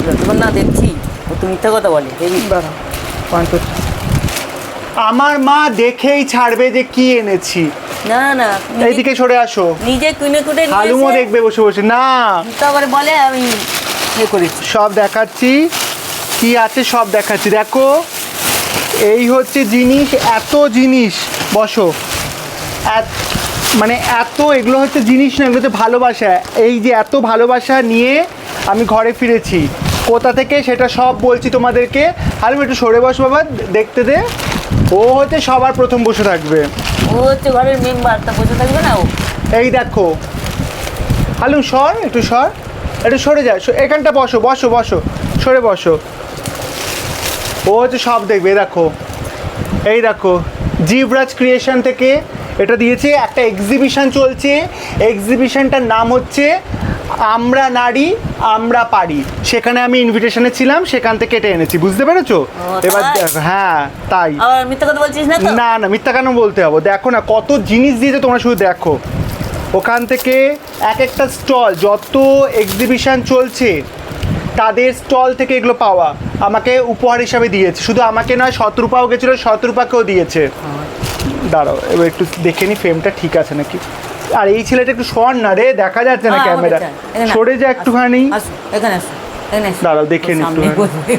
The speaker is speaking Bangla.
যতক্ষণ না দেখছি ও তো মিথ্যা কথা বলে দেখবি। আমার মা দেখেই ছাড়বে যে কি এনেছি। না না এইদিকে সরে আসো। নিজে কিনে কুটে হালুমও দেখবে বসে বসে। না, তারপরে বলে আমি এ করেছি। সব দেখাচ্ছি, কি আছে সব দেখাচ্ছি। দেখো এই হচ্ছে জিনিস, এত জিনিস। বসো। মানে এত, এগুলো হচ্ছে জিনিস না, এগুলো হচ্ছে ভালোবাসা। এই যে এত ভালোবাসা নিয়ে আমি ঘরে ফিরেছি, কোথা থেকে সেটা সব বলছি তোমাদেরকে। হালুম একটু সরে বস বাবা, দেখতে দে। ও হচ্ছে সবার প্রথম বসে থাকবে। ও হচ্ছে ঘরের মেম্বার, তা বসে থাকবে না ও? এই দেখো হালুম, সর একটু, সর একটু, সরে যা। এখানটা বসো বসো বসো, সরে বসো। ও হচ্ছে সব দেখবে। দেখো, এই দেখো জীবরাজ ক্রিয়েশন থেকে এটা দিয়েছে। একটা এক্সিবিশন চলছে, এক্সিবিশনটার নাম হচ্ছে আমরা নারী আমরা পারি। সেখানে আমি ইনভিটেশনে ছিলাম, সেখান থেকে এটা এনেছি, বুঝতে পেরেছো? এবার তাই? দেখো, হ্যাঁ তাই। আবার মিথ্যা কথা বলছিস না তো? না না, মিথ্যা কেন বলতে হবে? দেখো না কত জিনিস দিয়েছে, তোমরা শুধু দেখো। ওখান থেকে এক একটা স্টল, যত এক্সিবিশন চলছে তাদের স্টল থেকে এগুলো পাওয়া আমাকে উপহার হিসাবে দিয়েছে। শুধু আমাকে নয়, শতরূপাও গেছিলো, শতরূপাকেও দিয়েছে। দাঁড়াও এবার একটু দেখে নি ফ্রেমটা ঠিক আছে নাকি। আর এই ছেলেটা একটু সর না রে, দেখা যাচ্ছে না ক্যামেরা, সরে যা একটুখানি। আসো এখানে, আসো এখানে আসো। দাঁড়াও দেখে নি সামনে একটুখানি। বসবে।